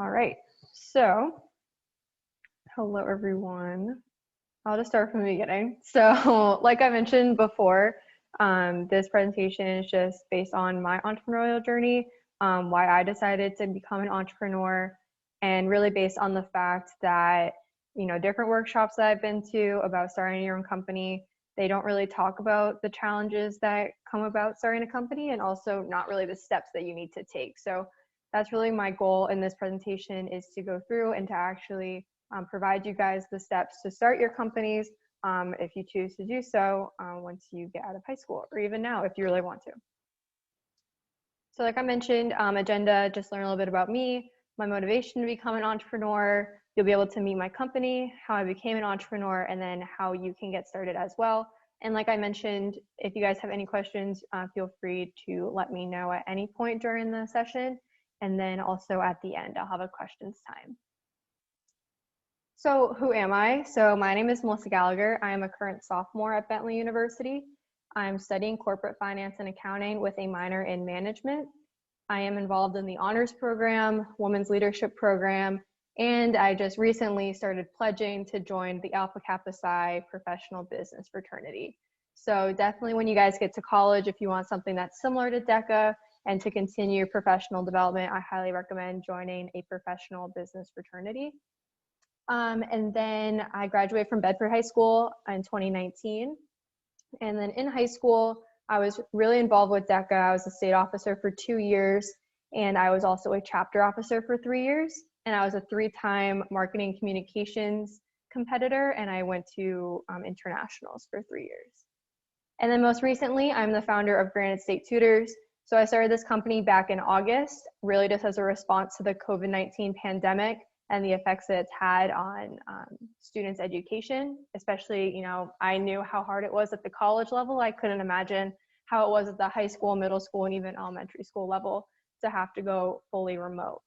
All right, so hello everyone. I'll just start from the beginning. So like I mentioned before, this presentation is just based on my entrepreneurial journey, why I decided to become an entrepreneur, and really based on the fact that, different workshops that I've been to about starting your own company, they don't really talk about the challenges that come about starting a company, and also not really the steps that you need to take. So that's really my goal in this presentation, is to go through and to actually provide you guys the steps to start your companies if you choose to do so once you get out of high school, or even now if you really want to. So like I mentioned, agenda, just learn a little bit about me, my motivation to become an entrepreneur. You'll be able to meet my company, how I became an entrepreneur, and then how you can get started as well. And like I mentioned, if you guys have any questions, feel free to let me know at any point during the session. And then also at the end, I'll have a questions time. So who am I? So my name is Melissa Gallagher. I am a current sophomore at Bentley University. I'm studying corporate finance and accounting with a minor in management. I am involved in the honors program, women's leadership program, and I just recently started pledging to join the Alpha Kappa Psi professional business fraternity. So definitely when you guys get to college, if you want something that's similar to DECA and to continue professional development, I highly recommend joining a professional business fraternity. And then I graduated from Bedford High School in 2019. And then in high school, I was really involved with DECA. I was a state officer for 2 years, and I was also a chapter officer for 3 years. And I was a 3-time marketing communications competitor, and I went to internationals for 3 years. And then most recently, I'm the founder of Granite State Tutors. So I started this company back in August, really just as a response to the COVID-19 pandemic and the effects that it's had on students' education. Especially, I knew how hard it was at the college level. I couldn't imagine how it was at the high school, middle school, and even elementary school level to have to go fully remote.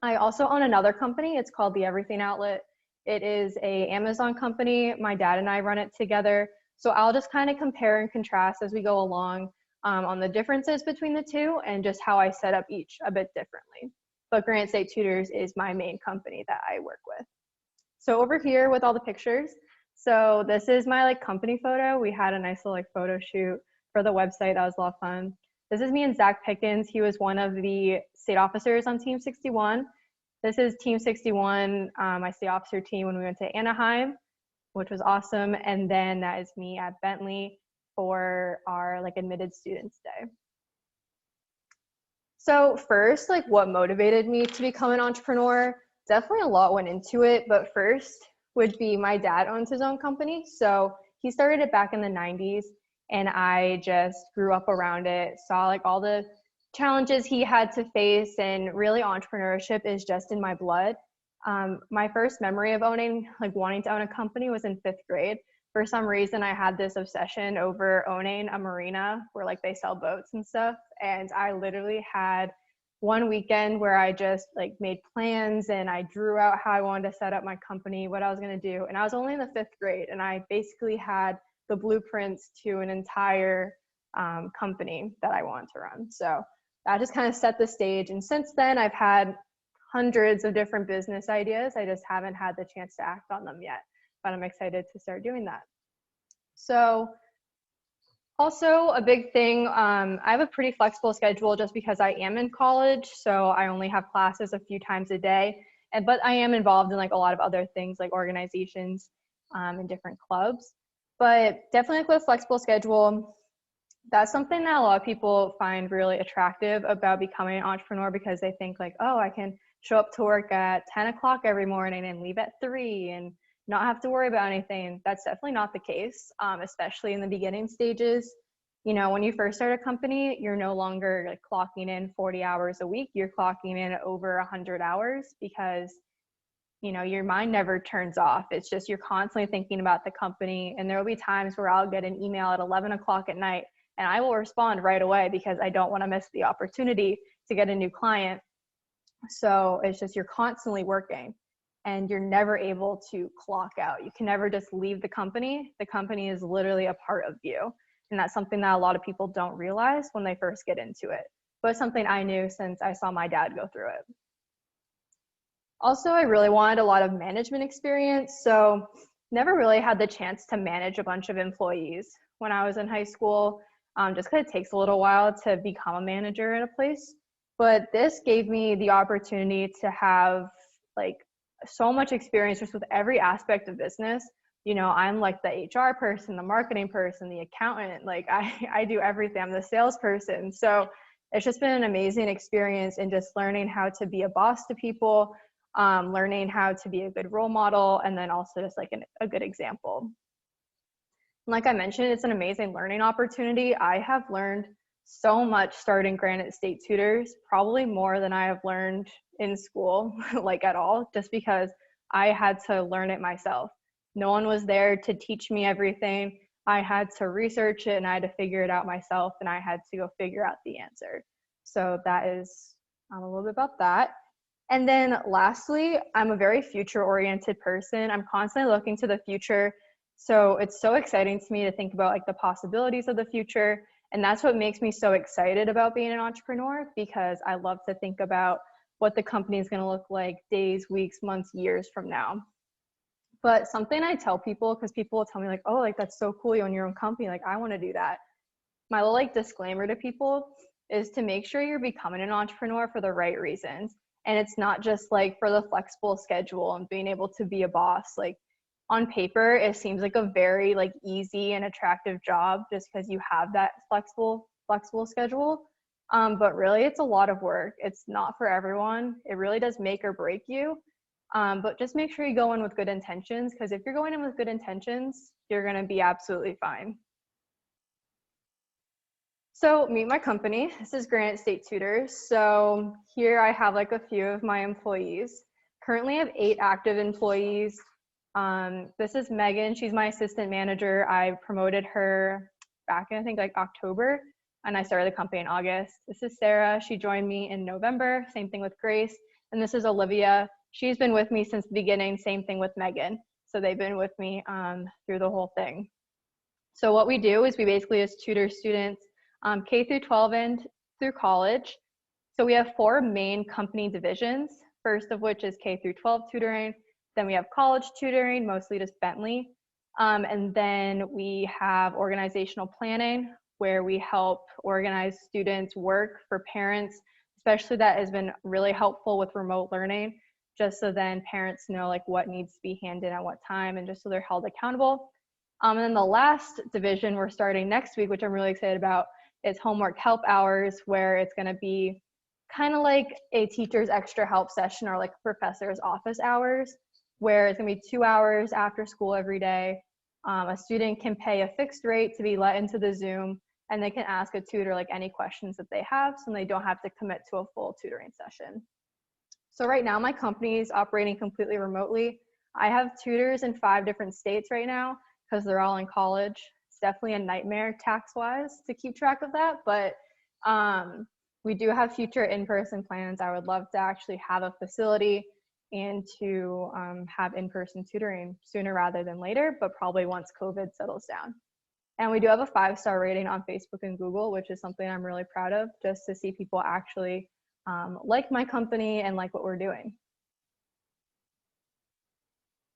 I also own another company. It's called The Everything Outlet. It is an Amazon company. My dad and I run it together. So I'll just kind of compare and contrast as we go along on the differences between the two and just how I set up each a bit differently. But Granite State Tutors is my main company that I work with. So over here with all the pictures, so this is my company photo. We had a nice little photo shoot for the website. That was a lot of fun. This is me and Zach Pickens. He was one of the state officers on Team 61. This is Team 61, my state officer team when we went to Anaheim, which was awesome. And then that is me at Bentley for our admitted students day. So first, what motivated me to become an entrepreneur? Definitely a lot went into it, but first would be my dad owns his own company. So he started it back in the 90s, and I just grew up around it, saw all the challenges he had to face, and really entrepreneurship is just in my blood. My first memory of wanting to own a company was in 5th grade. For some reason, I had this obsession over owning a marina where they sell boats and stuff. And I literally had one weekend where I just made plans and I drew out how I wanted to set up my company, what I was going to do. And I was only in the 5th grade, and I basically had the blueprints to an entire company that I wanted to run. So that just kind of set the stage. And since then, I've had hundreds of different business ideas. I just haven't had the chance to act on them yet, but I'm excited to start doing that. So also a big thing, I have a pretty flexible schedule just because I am in college. So I only have classes a few times a day, but I am involved in a lot of other things like organizations and different clubs. But definitely with a flexible schedule, that's something that a lot of people find really attractive about becoming an entrepreneur, because they think oh, I can show up to work at 10 o'clock every morning and leave at 3 and not have to worry about anything. That's definitely not the case, especially in the beginning stages. When you first start a company, you're no longer clocking in 40 hours a week. You're clocking in over 100 hours because, your mind never turns off. It's just you're constantly thinking about the company. And there will be times where I'll get an email at 11 o'clock at night, and I will respond right away because I don't want to miss the opportunity to get a new client. So it's just you're constantly working, and you're never able to clock out. You can never just leave the company. The company is literally a part of you. And that's something that a lot of people don't realize when they first get into it. But it's something I knew since I saw my dad go through it. Also, I really wanted a lot of management experience, so never really had the chance to manage a bunch of employees when I was in high school, just because it takes a little while to become a manager in a place. But this gave me the opportunity to have like so much experience just with every aspect of business. You know, I'm like the HR person, the marketing person, the accountant, like I do everything. I'm the salesperson. So it's just been an amazing experience in just learning how to be a boss to people, learning how to be a good role model, and then also just like a good example. Like I mentioned, it's an amazing learning opportunity. I have learned so much starting Granite State Tutors, probably more than I have learned in school, like at all, just because I had to learn it myself. No one was there to teach me everything. I had to research it and I had to figure it out myself, and I had to go figure out the answer. So that is a little bit about that. And then lastly, I'm a very future-oriented person. I'm constantly looking to the future. So it's so exciting to me to think about like the possibilities of the future. And that's what makes me so excited about being an entrepreneur, because I love to think about what the company is going to look like days, weeks, months, years from now. But something I tell people, because people will tell me like, oh, like that's so cool, you own your own company. Like I want to do that. My little like disclaimer to people is to make sure you're becoming an entrepreneur for the right reasons. And it's not just like for the flexible schedule and being able to be a boss. Like on paper, it seems like a very like easy and attractive job just because you have that flexible schedule. But really it's a lot of work. It's not for everyone. It really does make or break you. But just make sure you go in with good intentions, because if you're going in with good intentions, you're going to be absolutely fine. So meet my company. This is Granite State Tutors. So here I have like a few of my employees. Currently I have 8 active employees. This is Megan. She's my assistant manager. I promoted her back in I think like October, and I started the company in August. This is Sarah. She joined me in November. Same thing with Grace. And this is Olivia. She's been with me since the beginning. Same thing with Megan. So they've been with me through the whole thing. So what we do is we basically just tutor students K through 12 and through college. So we have 4 main company divisions, first of which is K through 12 tutoring. Then we have college tutoring, mostly just Bentley. And then we have organizational planning, where we help organize students' work for parents, especially that has been really helpful with remote learning, just so then parents know like what needs to be handed at what time, and just so they're held accountable. And then the last division we're starting next week, which I'm really excited about, is homework help hours, where it's going to be kind of like a teacher's extra help session or like a professor's office hours, where it's going to be 2 hours after school every day. A student can pay a fixed rate to be let into the Zoom, and they can ask a tutor like any questions that they have, so they don't have to commit to a full tutoring session. So right now my company is operating completely remotely. I have tutors in 5 different states right now because they're all in college. It's definitely a nightmare tax-wise to keep track of that, but we do have future in-person plans. I would love to actually have a facility and to have in-person tutoring sooner rather than later, but probably once COVID settles down. And we do have a 5-star rating on Facebook and Google, which is something I'm really proud of, just to see people actually like my company and like what we're doing.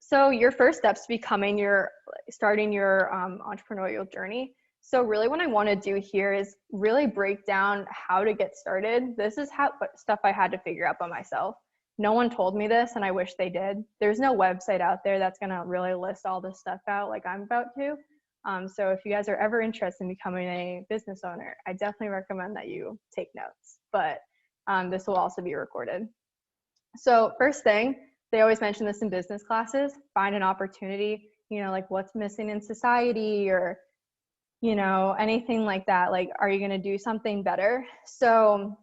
So your first steps to starting your entrepreneurial journey. So really what I want to do here is really break down how to get started. This is stuff I had to figure out by myself. No one told me this, and I wish they did. There's no website out there that's going to really list all this stuff out like I'm about to. So if you guys are ever interested in becoming a business owner, I definitely recommend that you take notes, but this will also be recorded. So first thing, they always mention this in business classes, find an opportunity, like what's missing in society, or, anything like that. Like, are you going to do something better? So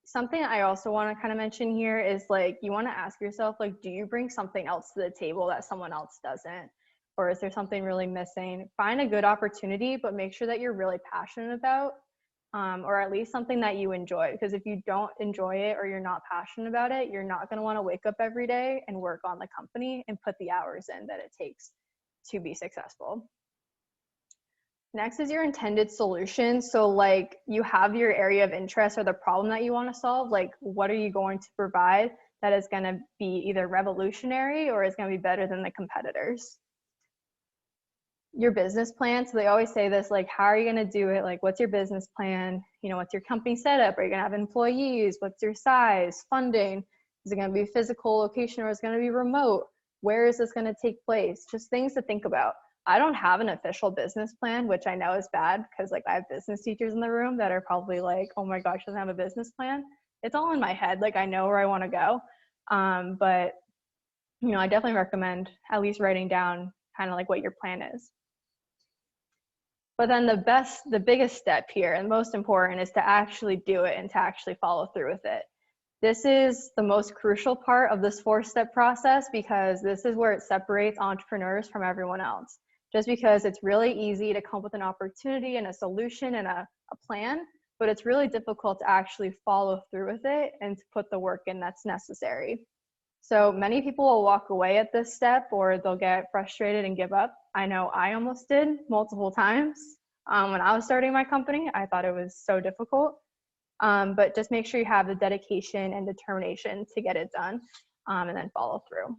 something I also want to kind of mention here is like, you want to ask yourself, like, do you bring something else to the table that someone else doesn't? Or is there something really missing? Find a good opportunity, but make sure that you're really passionate about, or at least something that you enjoy. Because if you don't enjoy it or you're not passionate about it, you're not going to want to wake up every day and work on the company and put the hours in that it takes to be successful. Next is your intended solution. So like, you have your area of interest or the problem that you want to solve. Like, what are you going to provide that is going to be either revolutionary or is going to be better than the competitors. Your business plan. So they always say this, like, how are you going to do it? Like, what's your business plan? You know, what's your company setup? Are you going to have employees? What's your size? Funding? Is it going to be physical location or is it going to be remote? Where is this going to take place? Just things to think about. I don't have an official business plan, which I know is bad because like I have business teachers in the room that are probably like, oh my gosh, doesn't have a business plan. It's all in my head. Like I know where I want to go. But you know, I definitely recommend at least writing down kind of like what your plan is. But then the biggest step here and most important is to actually do it and to actually follow through with it. This is the most crucial part of this 4-step process because this is where it separates entrepreneurs from everyone else. Just because it's really easy to come up with an opportunity and a solution and a plan, but it's really difficult to actually follow through with it and to put the work in that's necessary. So many people will walk away at this step or they'll get frustrated and give up. I know I almost did multiple times. When I was starting my company, I thought it was so difficult. But just make sure you have the dedication and determination to get it done and then follow through.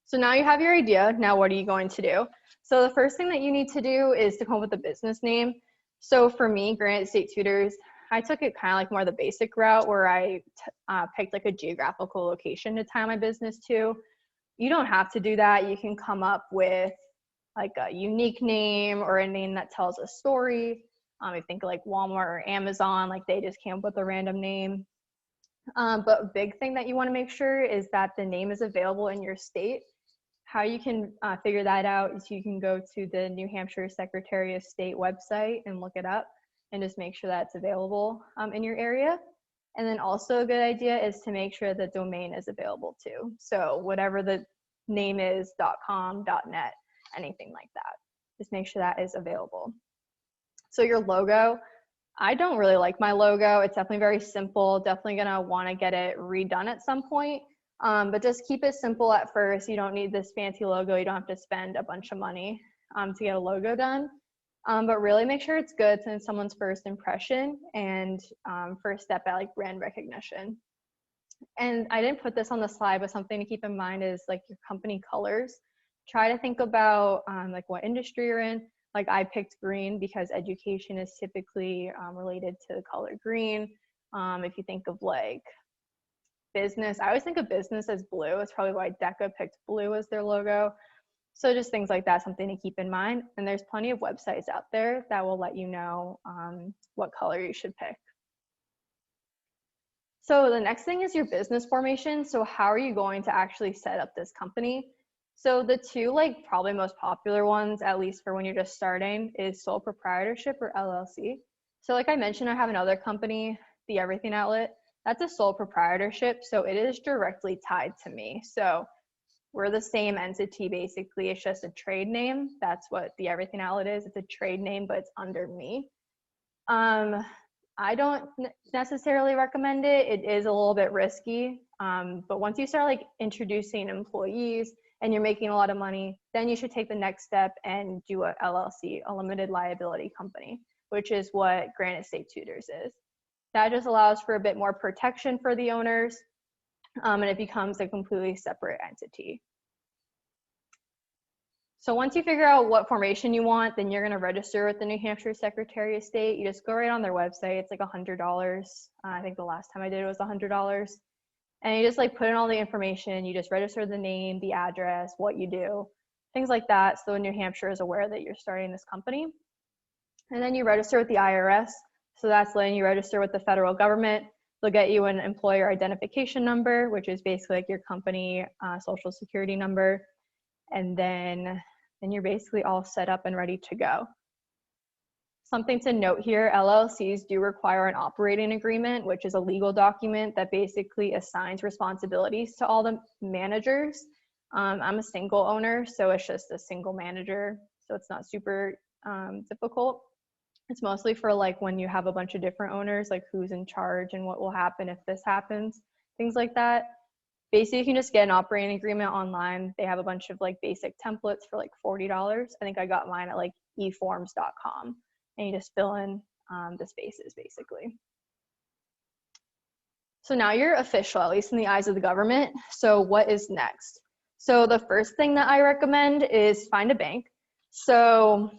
So now you have your idea. Now what are you going to do? So the first thing that you need to do is to come up with a business name. So for me, Granite State Tutors, I took it kind of like more the basic route where I picked like a geographical location to tie my business to. You don't have to do that. You can come up with like a unique name or a name that tells a story. I think like Walmart or Amazon, like they just came up with a random name. But a big thing that you want to make sure is that the name is available in your state. How you can figure that out is you can go to the New Hampshire Secretary of State website and look it up and just make sure that's available in your area. And then also a good idea is to make sure the domain is available too. So whatever the name is, .com, .net, anything like that. Just make sure that is available. So your logo, I don't really like my logo. It's definitely very simple. Definitely gonna wanna get it redone at some point. But just keep it simple at first. You don't need this fancy logo. You don't have to spend a bunch of money to get a logo done. But really make sure it's good since someone's first impression and first step at like brand recognition. And I didn't put this on the slide, but something to keep in mind is like your company colors. Try to think about like what industry you're in. Like I picked green because education is typically related to the color green. If you think of like business, I always think of business as blue. It's probably why DECA picked blue as their logo. So just things like that, something to keep in mind. And there's plenty of websites out there that will let you know what color you should pick. So the next thing is your business formation. So how are you going to actually set up this company? So the two like probably most popular ones, at least for when you're just starting, is sole proprietorship or LLC. So like I mentioned, I have another company, the Everything Outlet. That's a sole proprietorship. So it is directly tied to me. So we're the same entity basically. It's just a trade name. That's what the Everything Outlet is. It's a trade name, but it's under me. I don't necessarily recommend it. It is a little bit risky. But once you start like introducing employees and you're making a lot of money, then you should take the next step and do a LLC, a limited liability company, which is what Granite State Tutors is. That just allows for a bit more protection for the owners, and it becomes a completely separate entity. So once you figure out what formation you want, then you're going to register with the New Hampshire Secretary of State. You just go right on their website. It's like $100. I think the last time I did it was $100. And you just like put in all the information. You just register the name, the address, what you do, things like that. So New Hampshire is aware that you're starting this company. And then you register with the IRS. So that's letting you register with the federal government. They'll get you an employer identification number, which is basically like your company social security number. And then you're basically all set up and ready to go. Something to note here, LLCs do require an operating agreement, which is a legal document that basically assigns responsibilities to all the managers. I'm a single owner, so it's just a single manager, so it's not super difficult. It's mostly for like when you have a bunch of different owners, like who's in charge and what will happen if this happens, things like that. Basically, you can just get an operating agreement online. They have a bunch of like basic templates for like $40. I think I got mine at like eforms.com. And you just fill in the spaces basically. So now you're official, at least in the eyes of the government. So what is next? So the first thing that I recommend is find a bank. So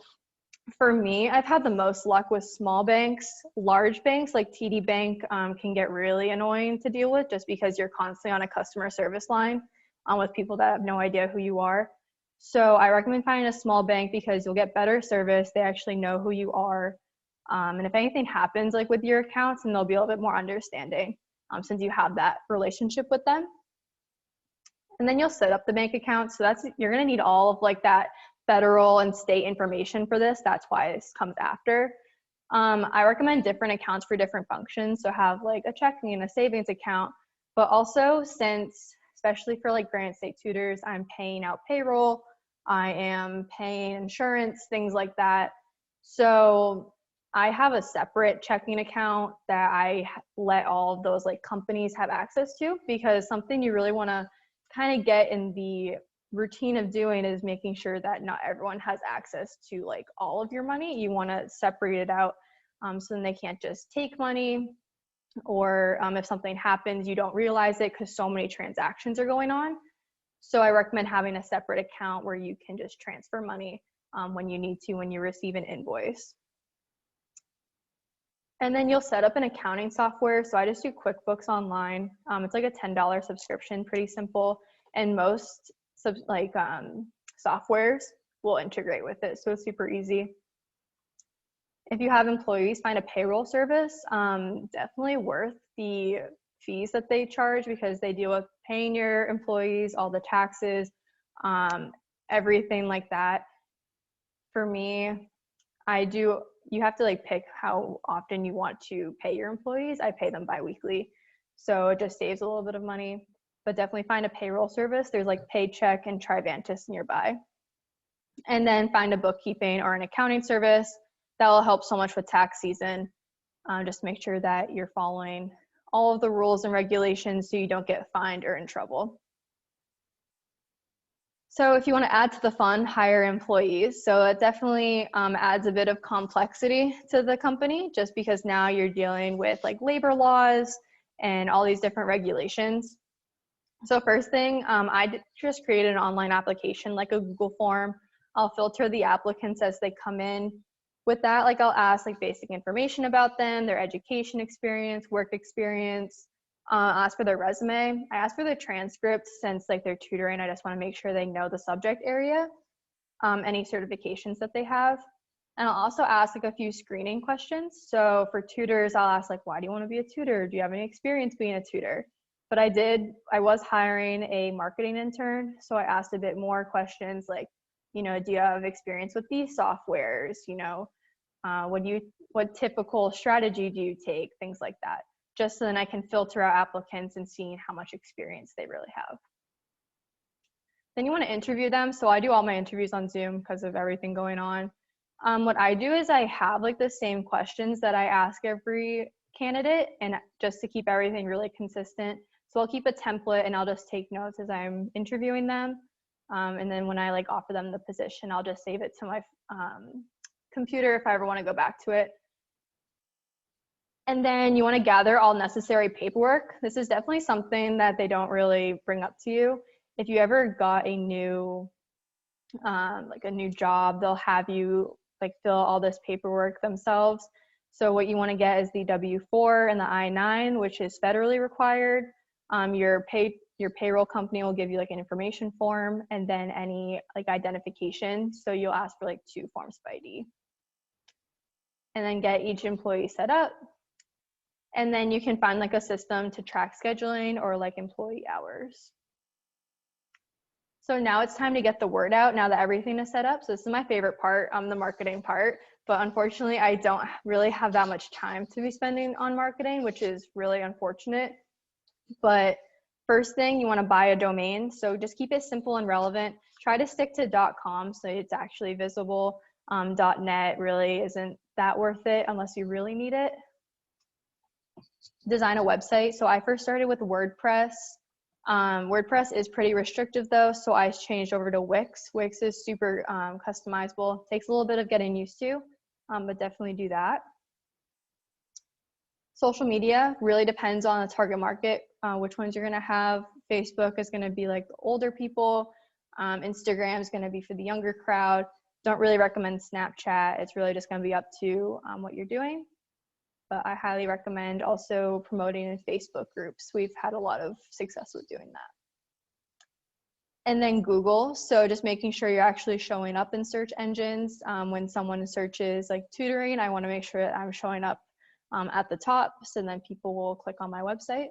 for me, I've had the most luck with small banks. Large banks like TD Bank can get really annoying to deal with just because you're constantly on a customer service line with people that have no idea who you are. So I recommend finding a small bank because you'll get better service. They actually know who you are. And if anything happens like with your accounts, then they'll be a little bit more understanding since you have that relationship with them. And then you'll set up the bank account. So you're gonna need all of like that federal and state information for this. That's why this comes after. I recommend different accounts for different functions. So have like a checking and a savings account, but also since, especially for like Granite State Tutors, I'm paying out payroll, I am paying insurance, things like that. So I have a separate checking account that I let all of those like companies have access to, because something you really wanna kind of get in the routine of doing is making sure that not everyone has access to like all of your money. You want to separate it out so then they can't just take money, or if something happens you don't realize it because so many transactions are going on. So I recommend having a separate account where you can just transfer money when you need to, when you receive an invoice. And then you'll set up an accounting software. So I just do QuickBooks Online. It's like a $10 subscription, pretty simple. And most softwares will integrate with it. So it's super easy. If you have employees, find a payroll service. Definitely worth the fees that they charge because they deal with paying your employees, all the taxes, everything like that. For me, you have to like pick how often you want to pay your employees. I pay them bi-weekly, so it just saves a little bit of money. But definitely find a payroll service. There's like Paycheck and Trivantis nearby. And then find a bookkeeping or an accounting service. That will help so much with tax season. Just make sure that you're following all of the rules and regulations so you don't get fined or in trouble. So if you want to add to the fun, hire employees. So it definitely adds a bit of complexity to the company, just because now you're dealing with like labor laws and all these different regulations. So first thing, I just created an online application, like a Google form. I'll filter the applicants as they come in. With that, like I'll ask like basic information about them, their education experience, work experience. Ask for their resume. I ask for their transcripts since like they're tutoring. I just want to make sure they know the subject area, any certifications that they have. And I'll also ask like a few screening questions. So for tutors, I'll ask like, why do you want to be a tutor? Do you have any experience being a tutor? But I was hiring a marketing intern. So I asked a bit more questions like, do you have experience with these softwares? What typical strategy do you take? Things like that. Just so then I can filter out applicants and see how much experience they really have. Then you want to interview them. So I do all my interviews on Zoom because of everything going on. What I do is I have like the same questions that I ask every candidate, and just to keep everything really consistent. So I'll keep a template and I'll just take notes as I'm interviewing them. And then when I like offer them the position, I'll just save it to my computer if I ever want to go back to it. And then you want to gather all necessary paperwork. This is definitely something that they don't really bring up to you. If you ever got a new job, they'll have you like fill all this paperwork themselves. So what you want to get is the W-4 and the I-9, which is federally required. Your payroll company will give you like an information form and then any like identification. So you'll ask for like 2 forms of ID. And then get each employee set up. And then you can find like a system to track scheduling or like employee hours. So now it's time to get the word out now that everything is set up. So this is my favorite part, the marketing part. But unfortunately, I don't really have that much time to be spending on marketing, which is really unfortunate. But first thing, you want to buy a domain. So just keep it simple and relevant. Try to stick to .com so it's actually visible. .net really isn't that worth it unless you really need it. Design a website. So I first started with WordPress. WordPress is pretty restrictive though, so I changed over to Wix. Wix is super customizable. Takes a little bit of getting used to, but definitely do that. Social media really depends on the target market, which ones you're going to have. Facebook is going to be like the older people. Instagram is going to be for the younger crowd. Don't really recommend Snapchat. It's really just going to be up to what you're doing. But I highly recommend also promoting in Facebook groups. We've had a lot of success with doing that. And then Google, so just making sure you're actually showing up in search engines. When someone searches like tutoring, I want to make sure that I'm showing up at the top, so then people will click on my website.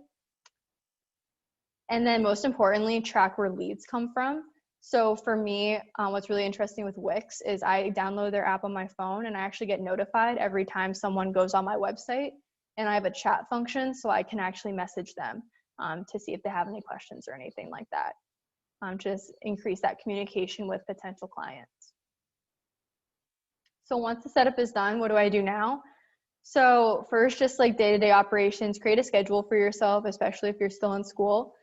And then most importantly, track where leads come from. So for me, what's really interesting with Wix is I download their app on my phone and I actually get notified every time someone goes on my website, and I have a chat function so I can actually message them to see if they have any questions or anything like that. Just increase that communication with potential clients. So once the setup is done, what do I do now? So first, just like day-to-day operations, create a schedule for yourself, especially if you're still in school.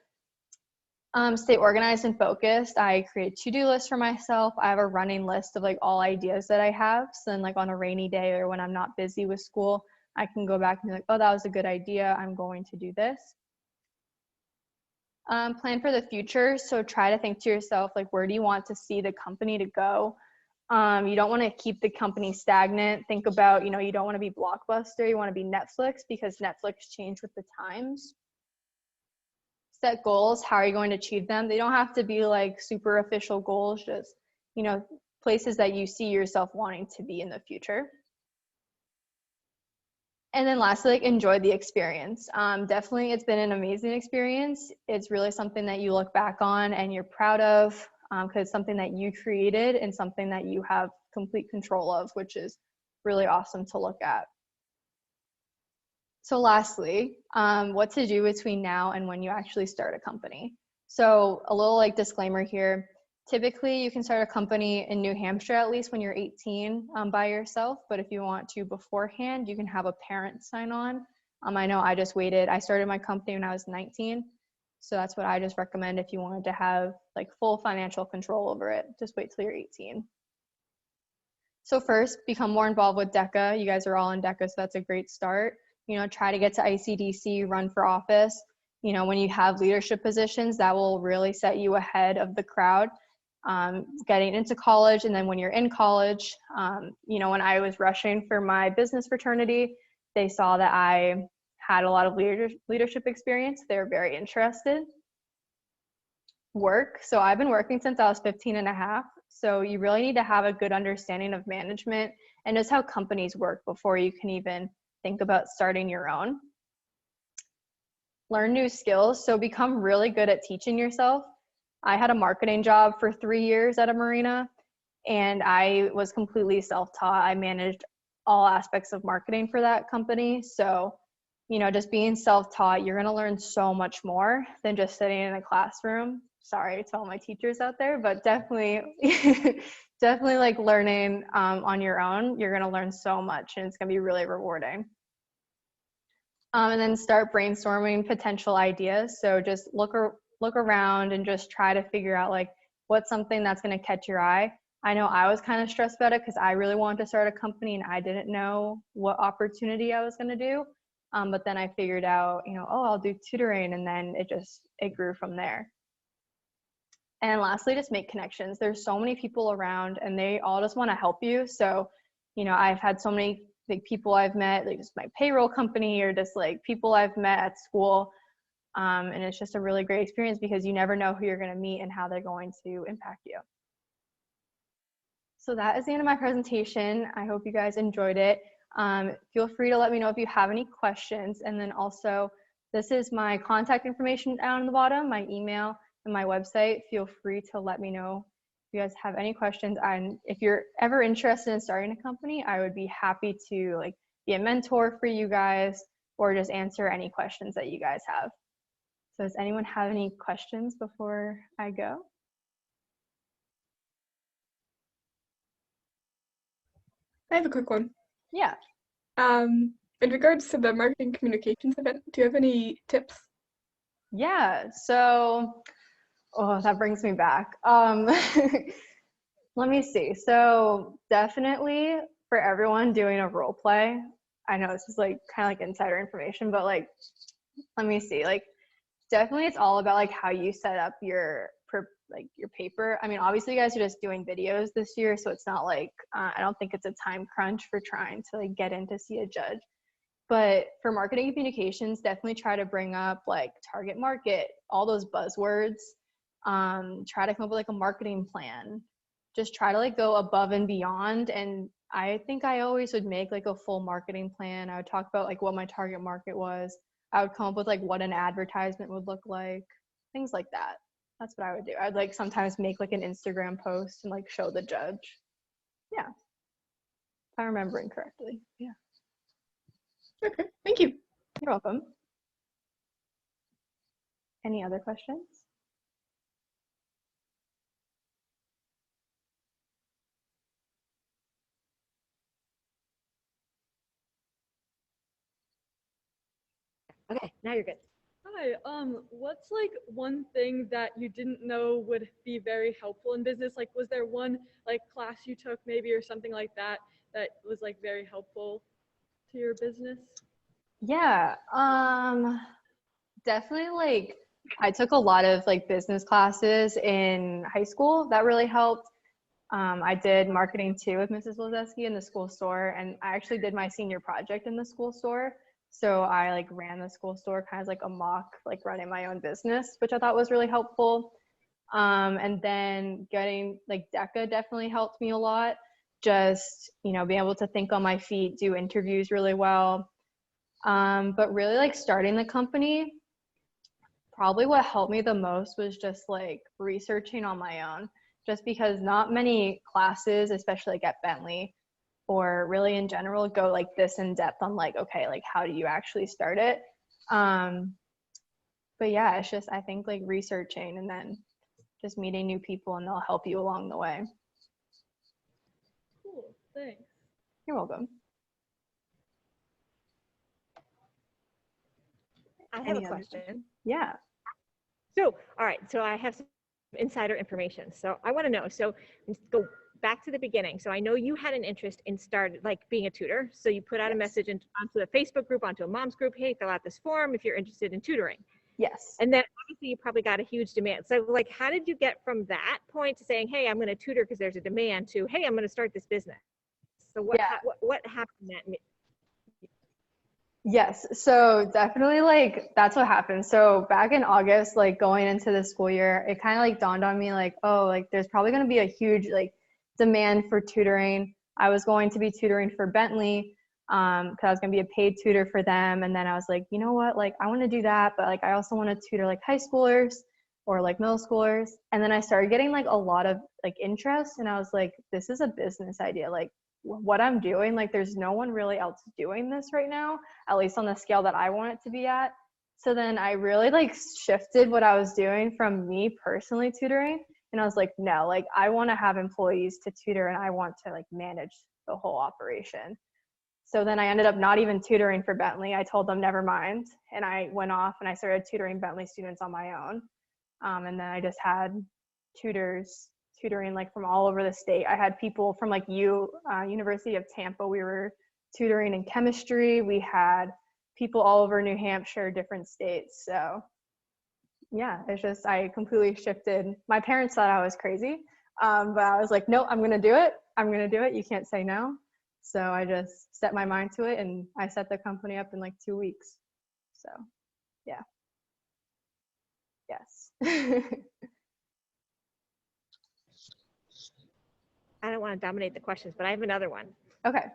Stay organized and focused. I create a to-do list for myself. I have a running list of like all ideas that I have. So then like on a rainy day or when I'm not busy with school, I can go back and be like, oh, that was a good idea. I'm going to do this. Plan for the future. So try to think to yourself, like, where do you want to see the company to go? You don't want to keep the company stagnant. Think about, you don't want to be Blockbuster. You want to be Netflix, because Netflix changed with the times. Set goals. How are you going to achieve them? They don't have to be like super official goals, just, places that you see yourself wanting to be in the future. And then lastly, like, enjoy the experience. Definitely, it's been an amazing experience. It's really something that you look back on and you're proud of, because it's something that you created and something that you have complete control of, which is really awesome to look at. So lastly, what to do between now and when you actually start a company. So a little like disclaimer here. Typically, you can start a company in New Hampshire at least when you're 18 by yourself. But if you want to beforehand, you can have a parent sign on. I know I just waited. I started my company when I was 19. So that's what I just recommend if you wanted to have like full financial control over it. Just wait till you're 18. So first, become more involved with DECA. You guys are all in DECA, so that's a great start. Try to get to ICDC, run for office. When you have leadership positions, that will really set you ahead of the crowd. Getting into college, and then when you're in college, when I was rushing for my business fraternity, they saw that I had a lot of leadership experience. They were very interested. Work. So I've been working since I was 15 and a half. So you really need to have a good understanding of management and just how companies work before you can even think about starting your own. Learn new skills. So become really good at teaching yourself. I had a marketing job for 3 years at a marina, and I was completely self-taught. I managed all aspects of marketing for that company. So, just being self-taught, you're going to learn so much more than just sitting in a classroom. Sorry to all my teachers out there, but definitely, definitely like learning on your own. You're going to learn so much, and it's going to be really rewarding. And then start brainstorming potential ideas. So just look around and just try to figure out like what's something that's going to catch your eye. I know I was kind of stressed about it because I really wanted to start a company and I didn't know what opportunity I was going to do. But then I figured out, I'll do tutoring, and then it grew from there. And lastly, just make connections. There's so many people around and they all just want to help you. So, I've had so many like people I've met, like just my payroll company or just like people I've met at school. And it's just a really great experience because you never know who you're going to meet and how they're going to impact you. So that is the end of my presentation. I hope you guys enjoyed it. Feel free to let me know if you have any questions. And then also, this is my contact information down on the bottom, my email and my website. Feel free to let me know if you guys have any questions. And if you're ever interested in starting a company, I would be happy to like be a mentor for you guys or just answer any questions that you guys have. So does anyone have any questions before I go? I have a quick one. Yeah. In regards to the marketing communications event, do you have any tips? Yeah, so, that brings me back. Let me see. So definitely for everyone doing a role play, I know this is like kind of like insider information, but like, let me see, like definitely it's all about like how you set up your your paper. I mean, obviously you guys are just doing videos this year, so it's not like I don't think it's a time crunch for trying to like get in to see a judge. But for marketing and communications, definitely try to bring up like target market, all those buzzwords. Try to come up with like a marketing plan. Just try to like go above and beyond. And I think I always would make like a full marketing plan. I would talk about like what my target market was. I would come up with like what an advertisement would look like, things like that. That's what I would do. I'd like sometimes make like an Instagram post and like show the judge. Yeah. If I'm remembering correctly. Yeah. Okay, thank you. You're welcome. Any other questions? Okay, now you're good. Hi, what's like one thing that you didn't know would be very helpful in business? Like, was there one like class you took maybe or something like that that was like very helpful to your business? Yeah, definitely like I took a lot of like business classes in high school. That really helped. I did marketing too with Mrs. Lozeski in the school store, and I actually did my senior project in the school store. So I like ran the school store kind of like a mock, like running my own business, which I thought was really helpful. And then getting like DECA definitely helped me a lot. Just, you know, being able to think on my feet, do interviews really well. But really like starting the company, probably what helped me the most was just like researching on my own, just because not many classes, especially like at Bentley or really in general, go like this in depth on like, okay, like how do you actually start it? But yeah, it's just, I think like researching and then just meeting new people and they'll help you along the way. Cool, thanks. You're welcome. I have Any a other question. Yeah. So, all right, so I have some insider information. So I want to know, so let's go back to the beginning. So I know you had an interest in being a tutor. So you put out a message onto a Facebook group, onto a mom's group, hey, fill out this form if you're interested in tutoring. Yes. And then obviously you probably got a huge demand. So like, how did you get from that point to saying, hey, I'm going to tutor because there's a demand, to, hey, I'm going to start this business? So what happened that? Yes, so definitely like that's what happened. So back in August, like going into the school year, it kind of like dawned on me like, oh, like there's probably going to be a huge like demand for tutoring. I was going to be tutoring for Bentley because I was going to be a paid tutor for them. And then I was like, you know what, like I want to do that, but like I also want to tutor like high schoolers or like middle schoolers. And then I started getting like a lot of like interest, and I was like, this is a business idea. Like what I'm doing, like there's no one really else doing this right now, at least on the scale that I want it to be at. So then I really like shifted what I was doing from me personally tutoring, and I was like, no, like I want to have employees to tutor and I want to like manage the whole operation. So then I ended up not even tutoring for Bentley. I told them never mind, and I went off and I started tutoring Bentley students on my own. And then I just had tutors tutoring like from all over the state. I had people from like University of Tampa. We were tutoring in chemistry. We had people all over New Hampshire, different states. So yeah, it's just, I completely shifted. My parents thought I was crazy, but I was like, no, I'm going to do it. I'm going to do it. You can't say no. So I just set my mind to it, and I set the company up in like 2 weeks. So yeah. Yes. I don't want to dominate the questions, but I have another one. Okay.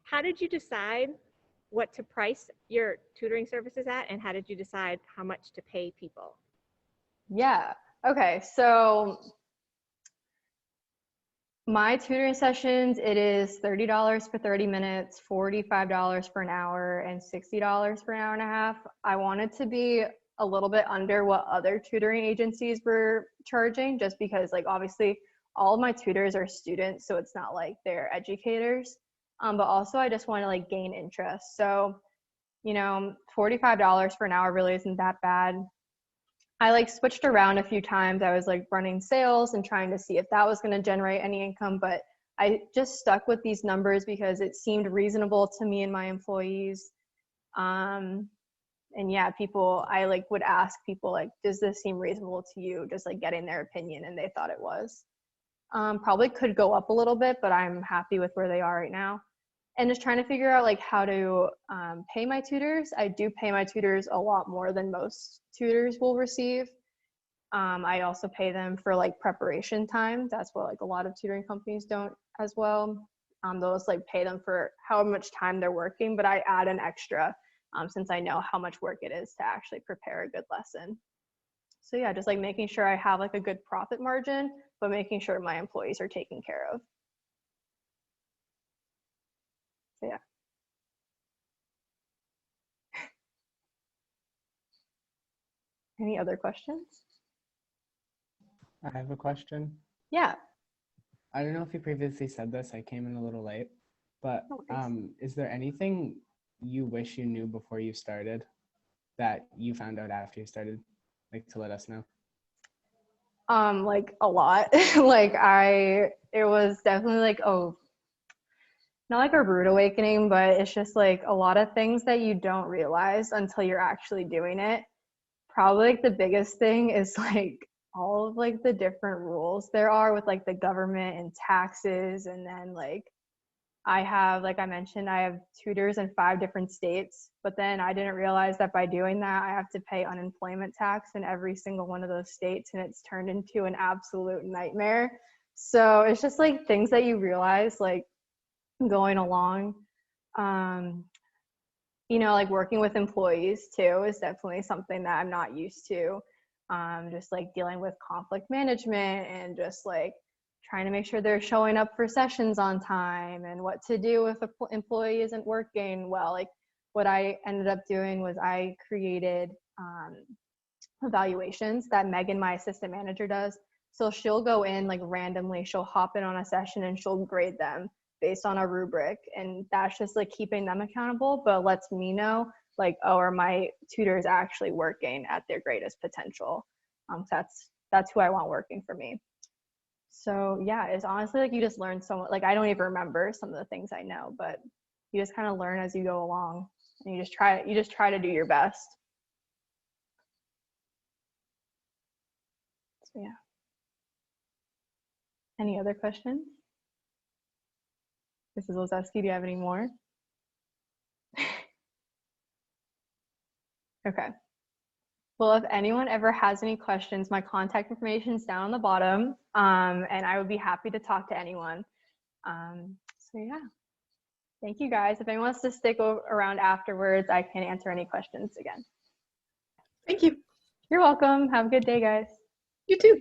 How did you decide what to price your tutoring services at, and how did you decide how much to pay people? Yeah. Okay. So my tutoring sessions, it is $30 for 30 minutes, $45 for an hour, and $60 for an hour and a half. I wanted to be a little bit under what other tutoring agencies were charging, just because like obviously all of my tutors are students, so it's not like they're educators. But also I just want to like gain interest. So, you know, $45 for an hour really isn't that bad. I like switched around a few times. I was like running sales and trying to see if that was going to generate any income, but I just stuck with these numbers because it seemed reasonable to me and my employees. And yeah, I like would ask people like, does this seem reasonable to you? Just like getting their opinion, and they thought it was. Probably could go up a little bit, but I'm happy with where they are right now. And just trying to figure out like how to pay my tutors. I do pay my tutors a lot more than most tutors will receive. I also pay them for like preparation time. That's what like a lot of tutoring companies don't as well. They'll just like pay them for how much time they're working, but I add an extra since I know how much work it is to actually prepare a good lesson. So yeah, just like making sure I have like a good profit margin, but making sure my employees are taken care of. So yeah. Any other questions? I have a question. Yeah. I don't know if you previously said this, I came in a little late, but No worries. is there anything you wish you knew before you started that you found out after you started, like to let us know? Like a lot. It was definitely like, not like a rude awakening, but it's just like a lot of things that you don't realize until you're actually doing it. Probably like the biggest thing is like all of like the different rules there are with like the government and taxes. And then like like I mentioned, I have tutors in 5 different states, but then I didn't realize that by doing that, I have to pay unemployment tax in every single one of those states, and it's turned into an absolute nightmare. So it's just like things that you realize like going along. Like working with employees too is definitely something that I'm not used to. Just like dealing with conflict management and just like trying to make sure they're showing up for sessions on time, and what to do if an employee isn't working well. Like what I ended up doing was I created evaluations that Megan, my assistant manager, does. So she'll go in like randomly, she'll hop in on a session and she'll grade them based on a rubric, and that's just like keeping them accountable, but lets me know like, are my tutors actually working at their greatest potential? That's who I want working for me. So yeah, it's honestly like you just learn so much. Like I don't even remember some of the things I know, but you just kind of learn as you go along, and you just try to do your best. So yeah. Any other questions? Mrs. Lozowski, do you have any more? Okay. Well, if anyone ever has any questions, my contact information is down on the bottom, and I would be happy to talk to anyone. So yeah, thank you guys. If anyone wants to stick around afterwards, I can answer any questions again. Thank you. You're welcome. Have a good day, guys. You too.